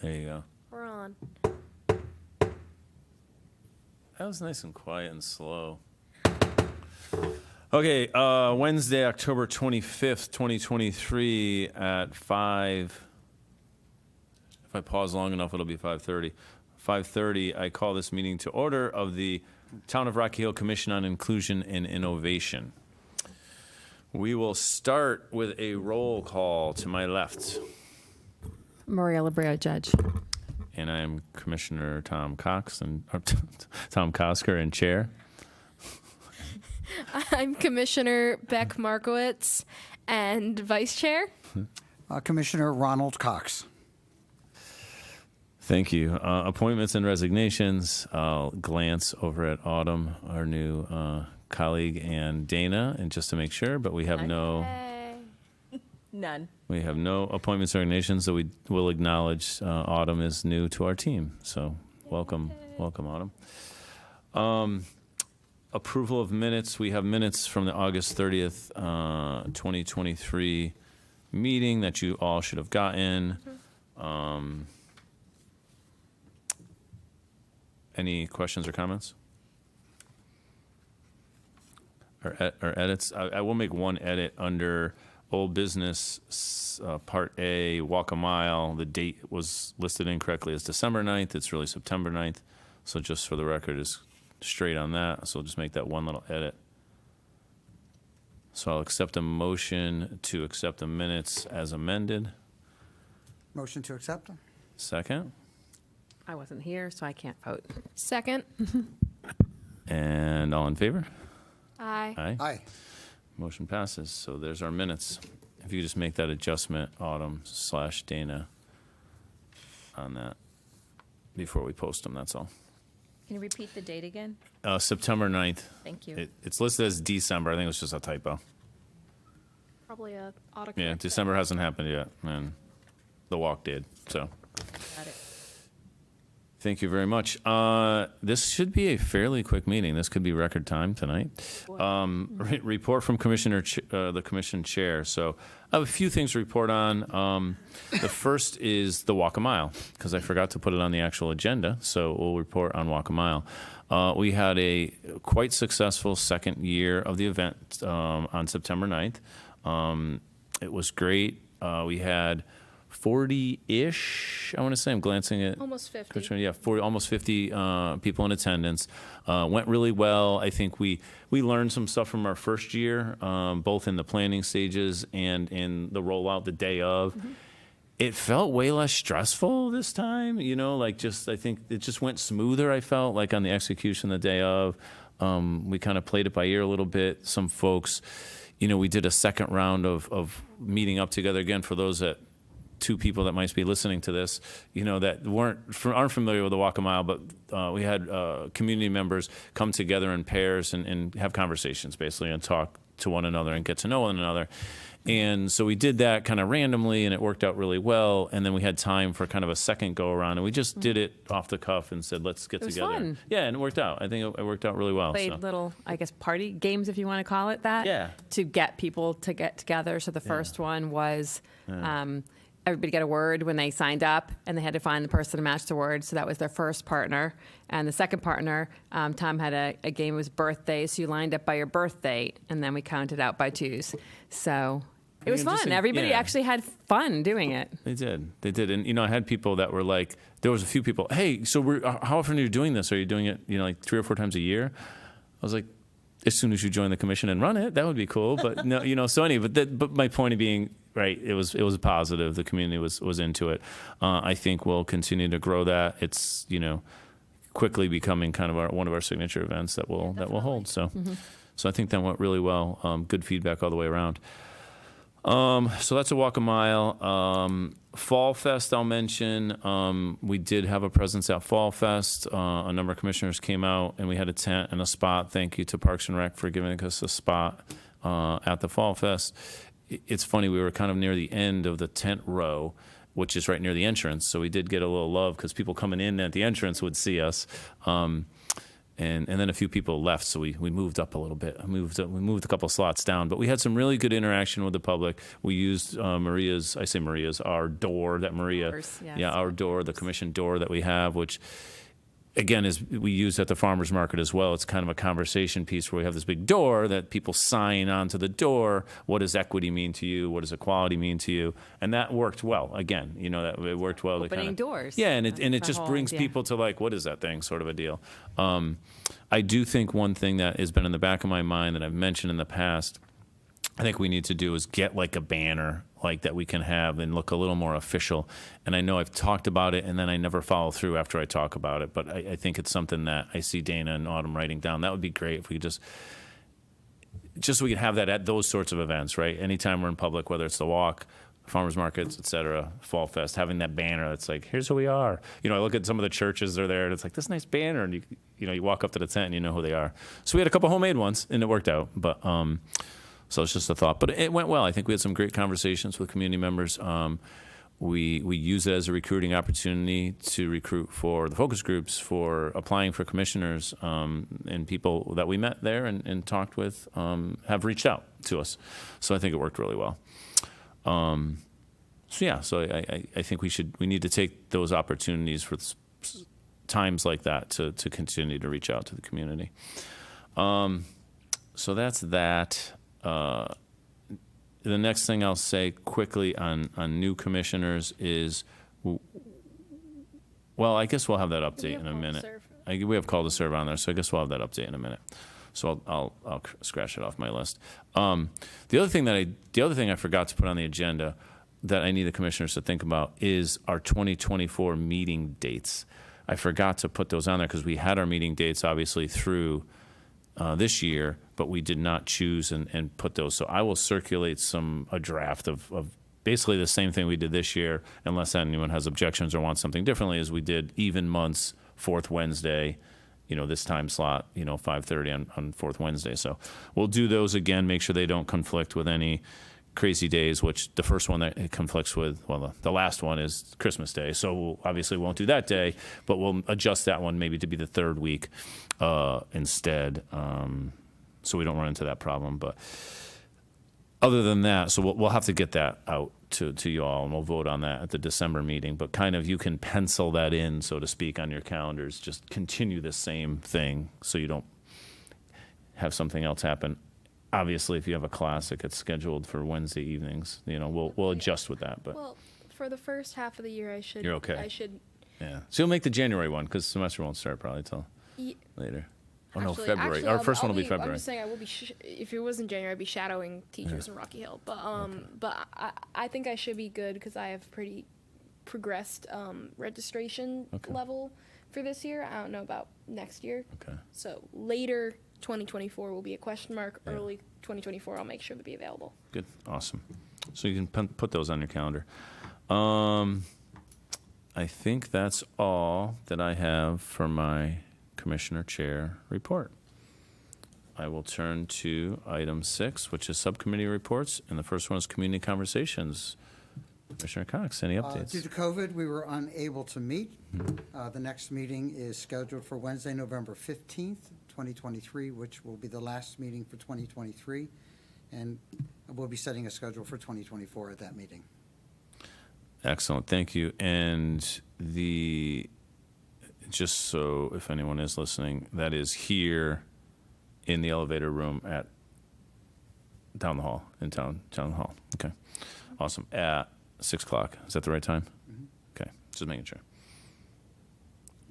There you go. We're on. That was nice and quiet and slow. Okay, Wednesday, October 25th, 2023 at 5. If I pause long enough, it'll be 5:30. 5:30, I call this meeting to order of the Town of Rocky Hill Commission on Inclusion and Innovation. We will start with a roll call to my left. Maria Labrea, Judge. And I am Commissioner Tom Cox and Tom Kosker and Chair. I'm Commissioner Beck Markowitz and Vice Chair. Commissioner Ronald Cox. Thank you. Appointments and resignations. I'll glance over at Autumn, our new colleague, and Dana, and just to make sure, but we have None. we have no appointments or resignations, so we will acknowledge Autumn is new to our team. So welcome, Autumn. Approval of minutes. We have minutes from the August 30th, 2023 meeting that you all should have gotten. Any questions or comments? Or edits? I will make one edit under old business, Part A, walk a mile. The date was listed incorrectly as December 9th. It's really September 9th. So just for the record, is straight on that. So I'll just make that one little edit. So I'll accept a motion to accept the minutes as amended. Motion to accept. Second. I wasn't here, so I can't vote. Second. And all in favor? Aye. Aye. Aye. Motion passes. So there's our minutes. If you just make that adjustment, Autumn/Dana, on that before we post them, that's all. Can you repeat the date again? September 9th. Thank you. It's listed as December. I think it was just a typo. Probably a autocorrect. Yeah, December hasn't happened yet, and the walk did. So Got it. thank you very much. This should be a fairly quick meeting. This could be record time tonight. Report from the commission chair. So I have a few things to report on. The first is the walk a mile, because I forgot to put it on the actual agenda. So we'll report on walk a mile. We had a quite successful second year of the event on September 9th. It was great. We had 40-ish, I want to say. I'm glancing at Almost 50. Commissioner, yeah, 40, almost 50 people in attendance. Went really well. I think we learned some stuff from our first year, both in the planning stages and in the rollout the day of. Mm-hmm. It felt way less stressful this time, I think it just went smoother, I felt, like on the execution the day of. We kind of played it by ear a little bit. Some folks, we did a second round of meeting up together again for those that two people that might be listening to this, that aren't familiar with the walk a mile, but we had community members come together in pairs and have conversations basically and talk to one another and get to know one another. And so we did that kind of randomly, and it worked out really well. And then we had time for kind of a second go around, and we just did it off the cuff and said, let's get together. It was fun. Yeah, and it worked out. I think it worked out really well. Played little, party games, if you want to call it that. Yeah. To get people to get together. So the first one was everybody got a word when they signed up, and they had to find the person to match the word. So that was their first partner. And the second partner, Tom had a game. It was birthday, so you lined up by your birth date, and then we counted out by twos. So it was fun. Everybody actually had fun doing it. They did. And, I had people that were like, there was a few people, hey, so how often are you doing this? Are you doing it, like 3 or 4 times a year? I was like, as soon as you join the commission and run it, that would be cool. But no, so anyway, but my point of being, right, it was positive. The community was into it. I think we'll continue to grow that. It's, quickly becoming kind of one of our signature events that we'll hold. So, so I think that went really well. Good feedback all the way around. So that's a walk a mile. Fall Fest, I'll mention. We did have a presence at Fall Fest. A number of commissioners came out, and we had a tent and a spot. Thank you to Parks and Rec for giving us a spot at the Fall Fest. It's funny, we were kind of near the end of the tent row, which is right near the entrance. So we did get a little love because people coming in at the entrance would see us. and then a few people left, so we moved up a little bit. We moved a couple slots down, but we had some really good interaction with the public. We used our door that Maria, Doors, yes. our door, the commission door that we have, which again is we use at the farmers market as well. It's kind of a conversation piece where we have this big door that people sign onto the door. What does equity mean to you? What does equality mean to you? And that worked well. Again, that it worked well. Opening doors. Yeah, and it That's the just whole brings idea. people to like, what is that thing, sort of a deal. I do think one thing that has been in the back of my mind that I've mentioned in the past, I think we need to do is get like a banner like that we can have and look a little more official. And I know I've talked about it and then I never follow through after I talk about it, but I think it's something that I see Dana and Autumn writing down. That would be great if we could just so we could have that at those sorts of events, right? Anytime we're in public, whether it's the walk, farmers markets, et cetera, Fall Fest, having that banner that's like, here's who we are. I look at some of the churches that are there and it's like this nice banner, and you walk up to the tent and you know who they are. So we had a couple homemade ones and it worked out, but so it's just a thought, but it went well. I think we had some great conversations with community members. We use it as a recruiting opportunity to recruit for the focus groups, for applying for commissioners, and people that we met there and talked with have reached out to us. So I think it worked really well. So I think we need to take those opportunities for times like that to continue to reach out to the community. So that's that. The next thing I'll say quickly on new commissioners is, well, I guess we'll have that update in a minute. We have call to serve on there, so I guess we'll have that update in a minute. So I'll scratch it off my list. The other thing I forgot to put on the agenda that I need the commissioners to think about is our 2024 meeting dates. I forgot to put those on there because we had our meeting dates obviously through this year, but we did not choose and put those. So I will circulate a draft of basically the same thing we did this year, unless anyone has objections or wants something differently, as we did even months, fourth Wednesday, this time slot, 5:30 on fourth Wednesday. So we'll do those again, make sure they don't conflict with any crazy days, which the first one that it conflicts with, well, the last one is Christmas Day. So we'll obviously won't do that day, but we'll adjust that one maybe to be the third week instead, so we don't run into that problem. But other than that, so we'll have to get that out to you all, and we'll vote on that at the December meeting. But kind of you can pencil that in, so to speak, on your calendars. Just continue the same thing so you don't have something else happen. Obviously, if you have a classic, it's scheduled for Wednesday evenings. We'll adjust with that. But Well, for the first half of the year, You're okay. I should. yeah, so you'll make the January one because semester won't start probably till later. Oh no, February. Our first one will be February. I'm just saying I will be. If it was in January, I'd be shadowing teachers in Rocky Hill. But I think I should be good because I have pretty progressed registration level for this year. I don't know about next year. Okay. So later 2024 will be a question mark. Early 2024, I'll make sure to be available. Good, awesome. So you can put those on your calendar. I think that's all that I have for my Commissioner Chair report. I will turn to item 6, which is subcommittee reports, and the first one is community conversations. Commissioner Cox, any updates? Due to COVID, we were unable to meet. The next meeting is scheduled for Wednesday, November 15th, 2023, which will be the last meeting for 2023. And we'll be setting a schedule for 2024 at that meeting. Excellent, thank you. And just so if anyone is listening, that is here in the elevator room down the hall, in town hall. Okay, awesome. At 6 o'clock, is that the right time? Mm-hmm. Okay, just making sure.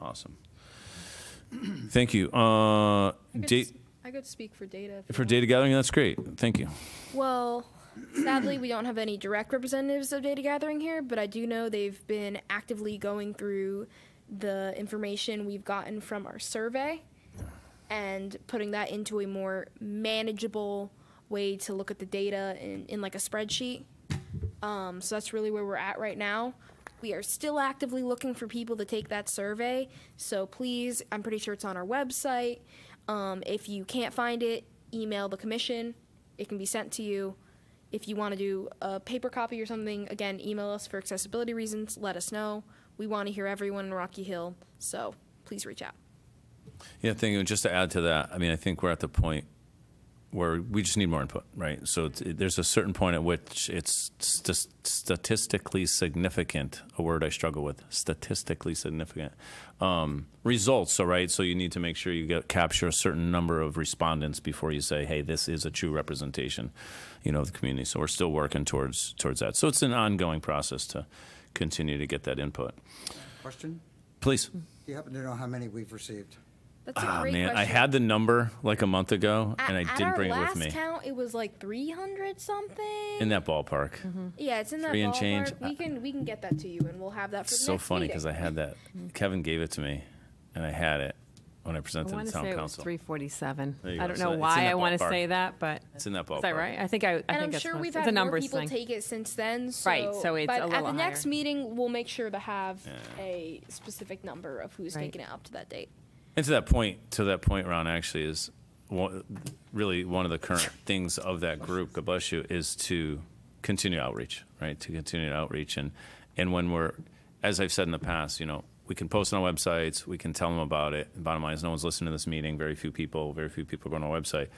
Awesome. Thank you. I could speak for data. For data gathering, that's great. Thank you. Well, sadly, we don't have any direct representatives of data gathering here, but I do know they've been actively going through the information we've gotten from our survey and putting that into a more manageable way to look at the data in like a spreadsheet. So that's really where we're at right now. We are still actively looking for people to take that survey. So please, I'm pretty sure it's on our website. If you can't find it, email the commission. It can be sent to you. If you want to do a paper copy or something, again, email us for accessibility reasons. Let us know. We want to hear everyone in Rocky Hill, so please reach out. Yeah, just to add to that, I mean, I think we're at the point where we just need more input, right? So there's a certain point at which it's statistically significant, a word I struggle with, statistically significant results. So, right, so you need to make sure you capture a certain number of respondents before you say, hey, this is a true representation, of the community. So we're still working towards that. So it's an ongoing process to continue to get that input. Question? Please. Do you happen to know how many we've received? That's a great Man, question. I had the number like a month ago, and I didn't bring it with me. At our last count, it was like 300 something. In that ballpark. Yeah, it's in that 3 and ballpark. change. We can get that to you, and we'll have that for the So next funny meeting. because I had that. Kevin gave it to me, and I had it when I I presented want to to the say town it was council. 347. There you I go. don't So know it's in why that I want to ballpark. say that, but It's in that ballpark. is that right? I think And I'm that's sure what- we've it's a had more numbers people thing. take it since then. So, Right, so it's but a at little the next higher. meeting, we'll make sure to have a specific number of who's Right. taking it up to that date. And to that point, Ron, actually is really one of the current things of that group, God bless you, is to continue outreach, right? To continue outreach. And when we're, as I've said in the past, we can post on our websites, we can tell them about it. The bottom line is no one's listening to this meeting. Very few people go on our website.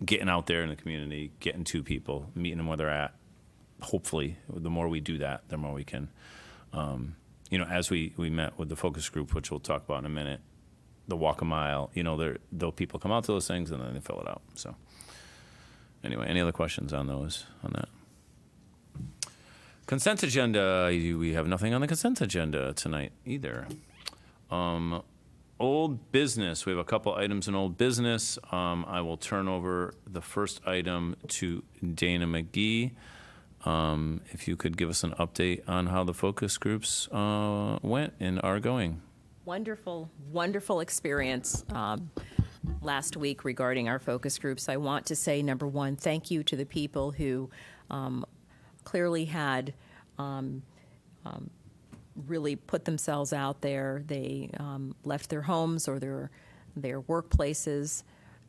Getting out there in the community, getting to people, meeting them where they're at. Hopefully, the more we do that, the more we can, as we met with the focus group, which we'll talk about in a minute, the walk a mile, though people come out to those things and then they fill it out. So anyway, any other questions on that? Consent agenda, we have nothing on the consent agenda tonight either. Old business, we have a couple items in old business. I will turn over the first item to Dana McGee. If you could give us an update on how the focus groups went and are going. Wonderful experience last week regarding our focus groups. I want to say, number one, thank you to the people who clearly had really put themselves out there. They left their homes or their workplaces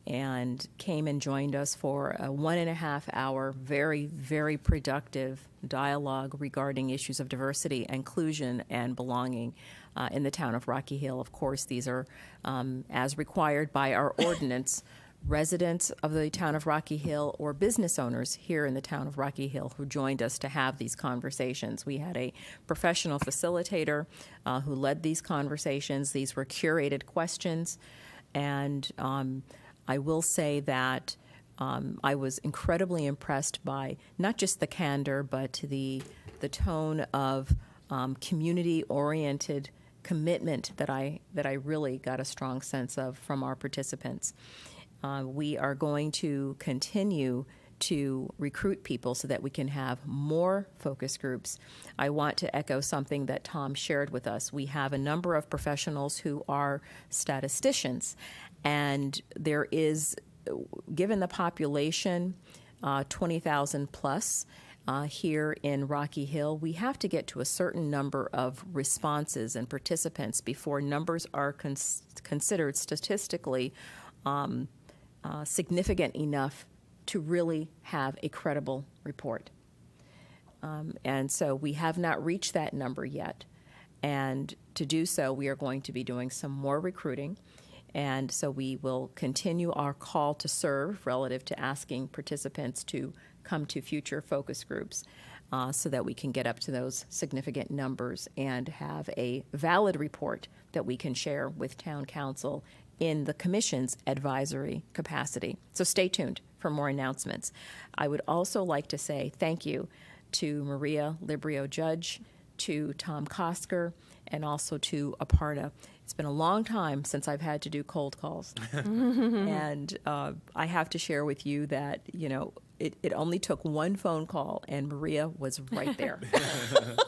and came and joined us for a 1.5-hour, very, very productive dialogue regarding issues of diversity, inclusion, and belonging in the town of Rocky Hill. Of course, these are, as required by our ordinance, residents of the town of Rocky Hill or business owners here in the town of Rocky Hill who joined us to have these conversations. We had a professional facilitator who led these conversations. These were curated questions, and I will say that I was incredibly impressed by not just the candor, but the tone of community-oriented commitment that I really got a strong sense of from our participants. We are going to continue to recruit people so that we can have more focus groups. I want to echo something that Tom shared with us. We have a number of professionals who are statisticians, and there is, given the population, 20,000 plus, here in Rocky Hill, we have to get to a certain number of responses and participants before numbers are considered statistically significant enough to really have a credible report. And so we have not reached that number yet. And to do so, we are going to be doing some more recruiting. And so we will continue our call to serve relative to asking participants to come to future focus groups so that we can get up to those significant numbers and have a valid report that we can share with town council in the commission's advisory capacity. So stay tuned for more announcements. I would also like to say thank you to Maria Librio Judge, to Tom Kosker, and also to Aparta. It's been a long time since I've had to do cold calls. And I have to share with you that, it only took one phone call, and Maria was right there.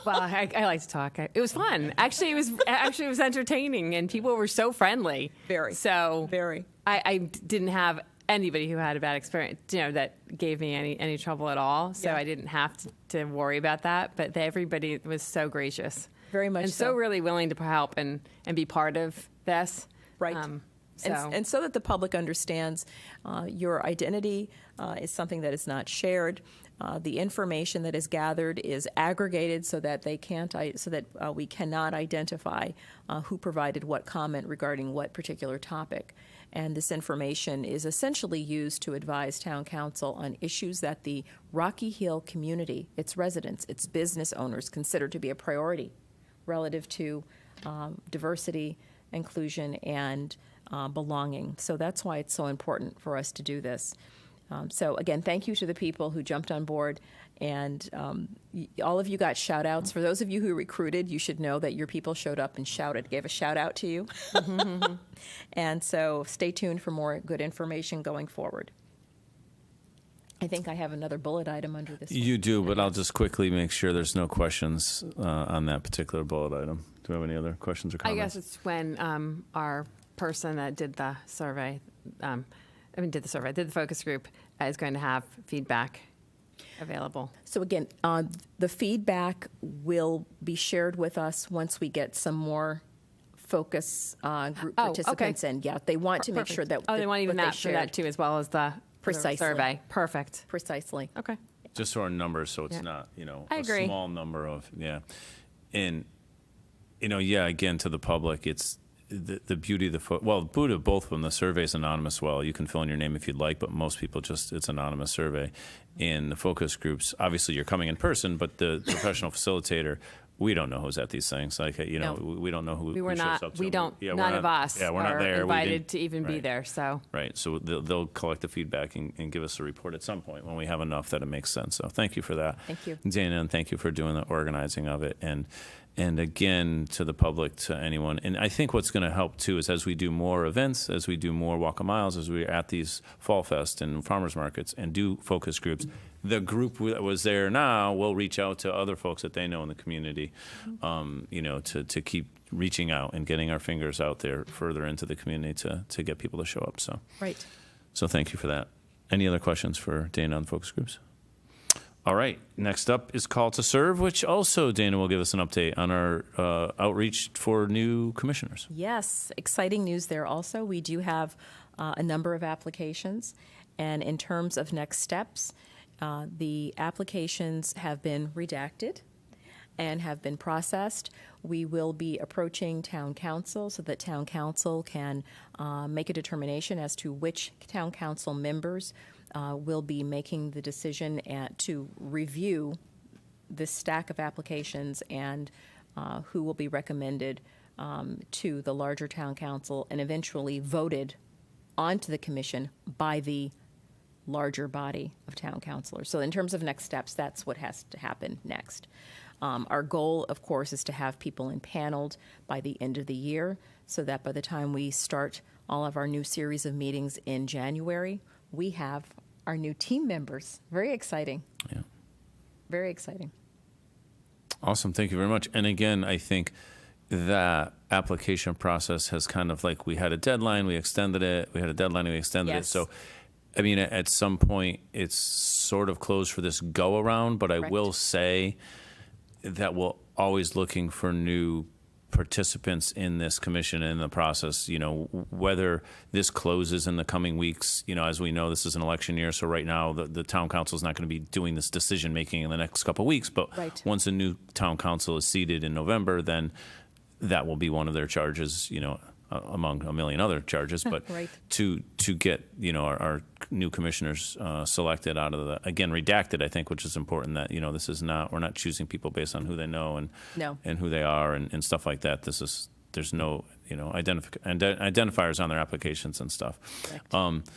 Well, I like to talk. It was fun. Actually, it was entertaining, and people were so friendly. Very. So Very. I didn't have anybody who had a bad experience, that gave me any trouble at all. So Yeah. I didn't have to worry about that. But everybody was so gracious. Very much and so. really willing to help and be part of this. Right. So. And so that the public understands your identity is something that is not shared. the information that is gathered is aggregated so that we cannot identify who provided what comment regarding what particular topic. And this information is essentially used to advise Town Council on issues that the Rocky Hill community, its residents, its business owners consider to be a priority relative to diversity, inclusion, and belonging. So that's why it's so important for us to do this. So again, thank you to the people who jumped on board, and all of you got shout outs. For those of you who recruited, you should know that your people showed up and shouted, gave a shout out to you. And so stay tuned for more good information going forward. I think I have another bullet item under this. You do, but I'll just quickly make sure there's no questions on that particular bullet item. Do we have any other questions or I comments? guess it's when our person that did the survey, did the focus group, is going to have feedback available. So again, the feedback will be shared with us once we get some more focus group participants in. Yeah, they want to make sure that they want even what they that for that shared. too, as well as the Precisely. survey. Perfect. Precisely. Okay. Just so our numbers, so it's Yeah. not, I a agree. small number of, And, again, to the public, it's the beauty of the beauty of both of them. The survey is anonymous. Well, you can fill in your name if you'd like, but most people it's anonymous survey. In the focus groups, obviously you're coming in person, but the professional facilitator, we don't know who's at these things. Like, No. we don't know who We were shows not. up to We them. don't. We're None of us Yeah, we're not are there. We invited didn't- to even be right. there. So Right. So they'll collect the feedback and give us a report at some point when we have enough that it makes sense. So thank you for that. Thank you. Dana, and thank you for doing the organizing of it. And again, to the public, to anyone. And I think what's going to help too is as we do more events, as we do more walk of miles, as we're at these Fall Fest and farmers markets and do focus groups, the group that was there now will reach out to other folks that they know in the community, to keep reaching out and getting our fingers out there further into the community to get people to show up. Right. So thank you for that. Any other questions for Dana on focus groups? All right. Next up is Call to Serve, which also Dana will give us an update on our outreach for new commissioners. Yes, exciting news there also. We do have a number of applications, and in terms of next steps, the applications have been redacted and have been processed. We will be approaching Town Council so that Town Council can make a determination as to which Town Council members will be making the decision to review this stack of applications and who will be recommended to the larger Town Council and eventually voted onto the commission by the larger body of town councilors. So in terms of next steps, that's what has to happen next. Our goal, of course, is to have people impaneled by the end of the year so that by the time we start all of our new series of meetings in January, we have our new team members. Very exciting. Yeah. Very exciting. Awesome. Thank you very much. And again, I think that application process has kind of like we had a deadline, we extended it, we had a deadline, we extended it. Yes. So, I mean, at some point, it's sort of closed for this go around, but I Correct. will say that we're always looking for new participants in this commission and in the process, whether this closes in the coming weeks, as we know, this is an election year. So right now the town council is not going to be doing this decision making in the next couple of weeks. But Right. once a new town council is seated in November, then that will be one of their charges, among a million other charges, but Right. to get, our new commissioners selected out of again, redacted, I think, which is important that, this is we're not choosing people based on who they know No. and who they are and stuff like that. There's no, identifiers on their applications and stuff. Correct.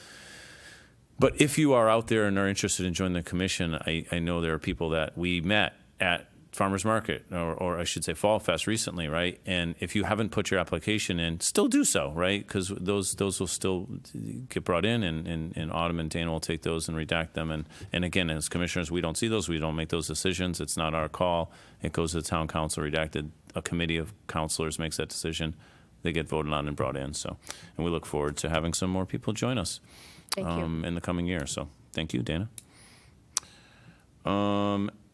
But if you are out there and are interested in joining the commission, I know there are people that we met at Farmers Market, or I should say Fall Fest recently, right? And if you haven't put your application in, still do so, right? Because those will still get brought in, and Autumn and Dana will take those and redact them. And again, as commissioners, we don't see those. We don't make those decisions. It's not our call. It goes to the town council, redacted. A committee of councilors makes that decision. They get voted on and brought in. So, and we look forward to having some more people join us Thank you. in the coming year. So thank you, Dana.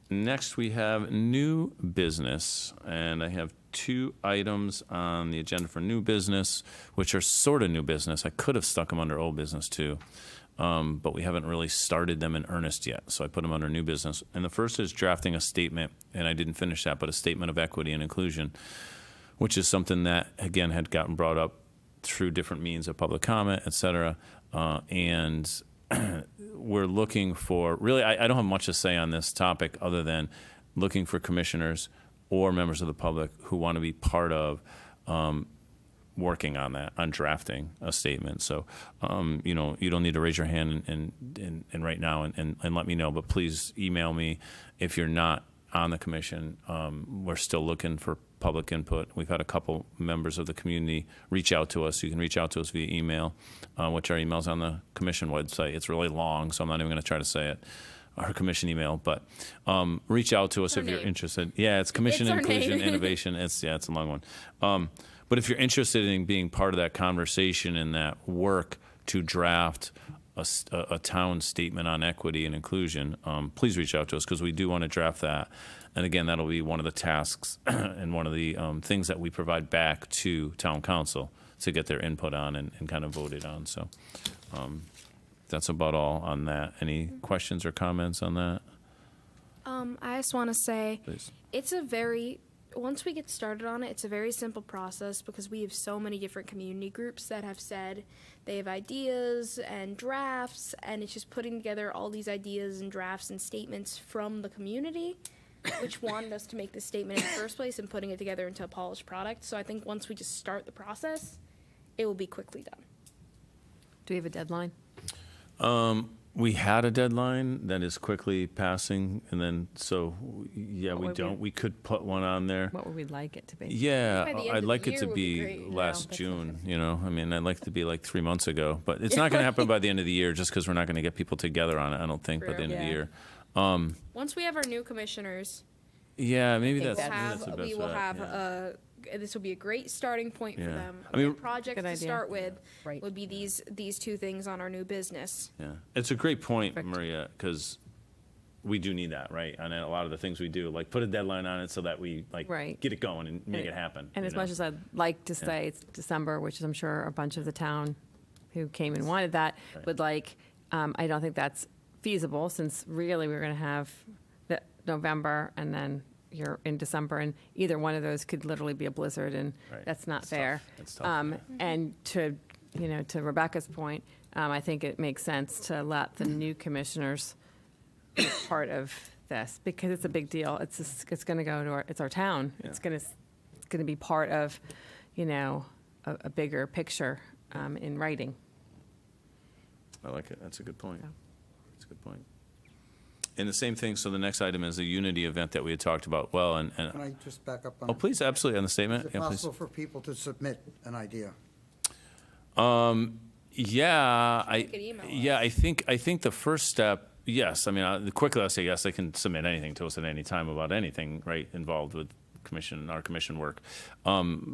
Next, we have new business, and I have 2 items on the agenda for new business, which are sort of new business. I could have stuck them under old business, too. but we haven't really started them in earnest yet. So I put them under new business. And the first is drafting a statement, and I didn't finish that, but a statement of equity and inclusion, which is something that, again, had gotten brought up through different means of public comment, et cetera. And we're looking for, really, I don't have much to say on this topic other than looking for commissioners or members of the public who want to be part of working on that, on drafting a statement. So, you don't need to raise your hand and right now and let me know, but please email me if you're not on the commission. We're still looking for public input. We've had a couple members of the community reach out to us. You can reach out to us via email, which our email's on the commission website. It's really long, so I'm not even going to try to say it. Our commission email, but reach out to us if you're interested. Yeah, it's Commission It's our Inclusion name. Innovation. It's a long one. But if you're interested in being part of that conversation and that work to draft a town statement on equity and inclusion, please reach out to us because we do want to draft that. And again, that'll be one of the tasks and one of the things that we provide back to town council to get their input on and kind of voted on. So that's about all on that. Any questions or comments on that? I just want to say Please. once we get started on it, it's a very simple process because we have so many different community groups that have said they have ideas and drafts, and it's just putting together all these ideas and drafts and statements from the community, which wanted us to make this statement in the first place and putting it together into a polished product. So I think once we just start the process, it will be quickly done. Do we have a deadline? We had a deadline that is quickly passing, and then, yeah, What we would we- don't. We could put one on there. What would we like it to be? Yeah, By the end I'd of the like it year to would be be great. last that's June, I mean, I'd like it to be like 3 months ago, but it's not going to happen by the end of the year just because we're not going to get people together on it, I don't think, by the True. end of the Yeah. year. Once we have our new commissioners, Yeah, maybe think that's, that's- maybe that's the best we will bet, have yeah. this will be a great starting point for Yeah. them. I mean- A project Good to idea. start with Right. would be these two things on our new business. Yeah, it's a great point, Perfect. Maria, because we do need that, right? On a lot of the things we do, like put a deadline on it so that we Right. get it going and make it happen. And as much as I'd like to say it's December, which I'm sure a bunch of the town who came and wanted that Right. would like, I don't think that's feasible since really we're going to have the November and then you're in December and either one of those could literally be a blizzard and Right. that's not It's tough. fair. It's tough, yeah. And to Rebecca's point, I think it makes sense to let the new commissioners be part of this because it's a big deal. It's going to go to it's our town. Yeah. It's going to be part of, a bigger picture in writing. I like it. That's a good point. Yeah. That's a good point. And the same thing, so the next item is the Unity event that we had talked about. Well, and Can I just back up on? oh, please, absolutely, on the Is statement. it Yeah, please. possible for people to submit an idea? Yeah, You could email us. I think the first step, yes. I mean, quickly I'll say yes. I can submit anything to us at any time about anything, right, involved with our commission work.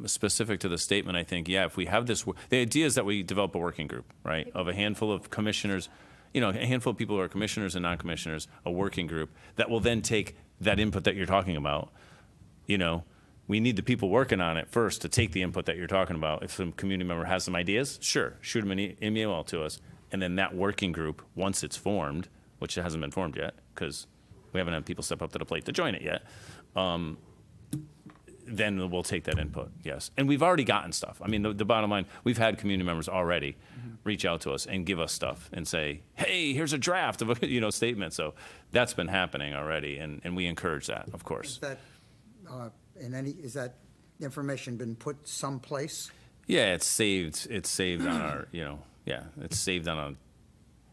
Specific to the statement, I think, yeah, if we have this, the idea is that we develop a working group, right, of a handful of commissioners, a handful of people who are commissioners and non-commissioners, a working group that will then take that input that you're talking about. We need the people working on it first to take the input that you're talking about. If some community member has some ideas, sure, shoot them an email to us. And then that working group, once it's formed, which it hasn't been formed yet, because we haven't had people step up to the plate to join it yet, then we'll take that input, yes. And we've already gotten stuff. I mean, the bottom line, we've had community members already reach out to us and give us stuff and say, hey, here's a draft of a statement. So that's been happening already, and we encourage that, of course. Is that, is that information been put someplace? Yeah, it's saved on our, it's saved on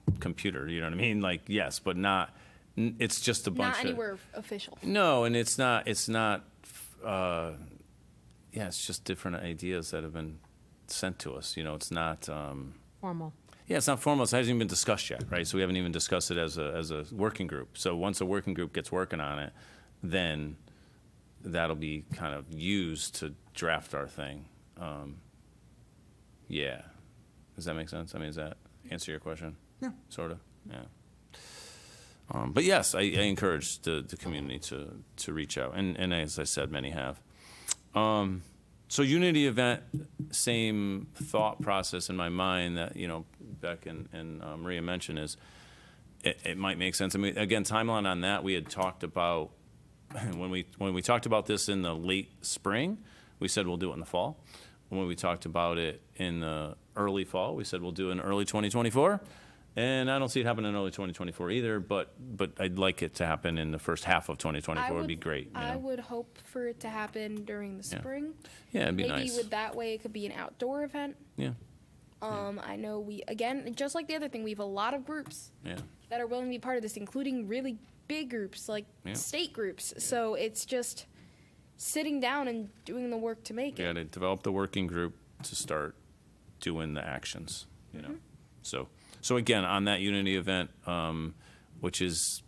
a computer, you know what I mean? Like, yes, but not, it's just a bunch Not of. anywhere official. No, and it's not, it's just different ideas that have been sent to us, it's not, Formal. yeah, it's not formal, it hasn't even been discussed yet, right? So we haven't even discussed it as a working group. So once a working group gets working on it, then that'll be kind of used to draft our thing. Yeah. Does that make sense? I mean, does that answer your question? Yeah. Sort of, yeah. But yes, I encourage the community to reach out, and as I said, many have. So Unity event, same thought process in my mind that, Beck and Maria mentioned is it might make sense. I mean, again, timeline on that, we had talked about, when we talked about this in the late spring, we said we'll do it in the fall. When we talked about it in the early fall, we said we'll do it in early 2024. And I don't see it happening in early 2024 either, but I'd like it to happen in the first half of 2024 would be great. I would hope for it to happen during the Yeah. spring. Yeah, it'd be Maybe nice. with that way, it could be an outdoor event. Yeah, I know again, just like the other thing, we have a lot of groups yeah. that are willing to be part of this, including really big groups like Yeah. state groups. So it's just sitting down and doing the work to make We it. got to develop the working group to start doing the actions, you know. So again, on that Unity event, which is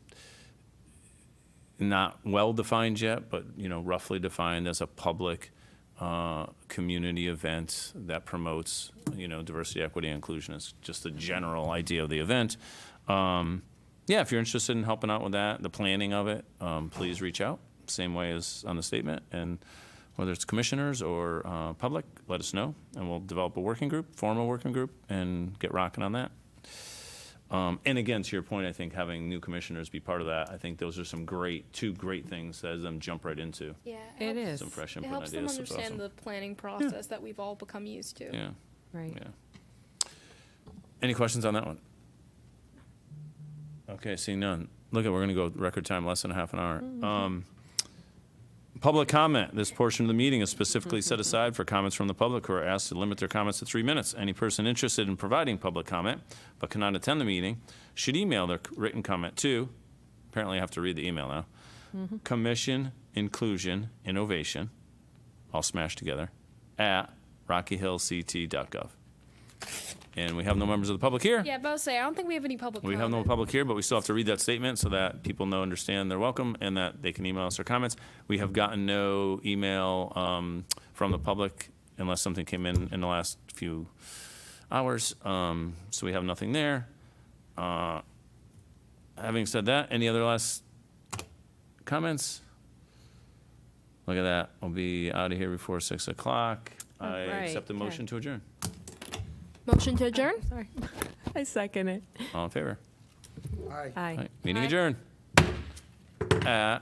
not well defined yet, but roughly defined as a public community event that promotes diversity, equity, and inclusion. Is just the general idea of the event. Yeah, if you're interested in helping out with that, the planning of it, please reach out. Same way as on the statement, and whether it's commissioners or public, let us know, and we'll develop a working group, form a working group, and get rocking on that. And again, to your point, I think having new commissioners be part of that, I think those are two great things that them jump right into. Yeah, It helps- is. Some fresh It input helps them ideas. That's understand awesome. the planning process that we've all become used to. Yeah, Right. yeah. Any questions on that one? Okay, seeing none. Look, we're going to go record time, less than a half an hour. Public comment. This portion of the meeting is specifically set aside for comments from the public who are asked to limit their comments to 3 minutes. Any person interested in providing public comment but cannot attend the meeting should email their written comment to, apparently I have to read the email now, Commission Inclusion Innovation, all smashed together, at rockyhillct.gov. And we have no members of the public here. Yeah, but I was saying, I don't think we have any public We have no comment. public here, but we still have to read that statement so that people understand they're welcome and that they can email us their comments. We have gotten no email from the public unless something came in the last few hours. So we have nothing there. Having said that, any other last comments? Look at that. We'll be out of here before 6 o'clock. I right, accept the okay. motion to adjourn. Motion to adjourn? Sorry. I second it. All in favor? All right. Aye. All right, meeting Aye. adjourned at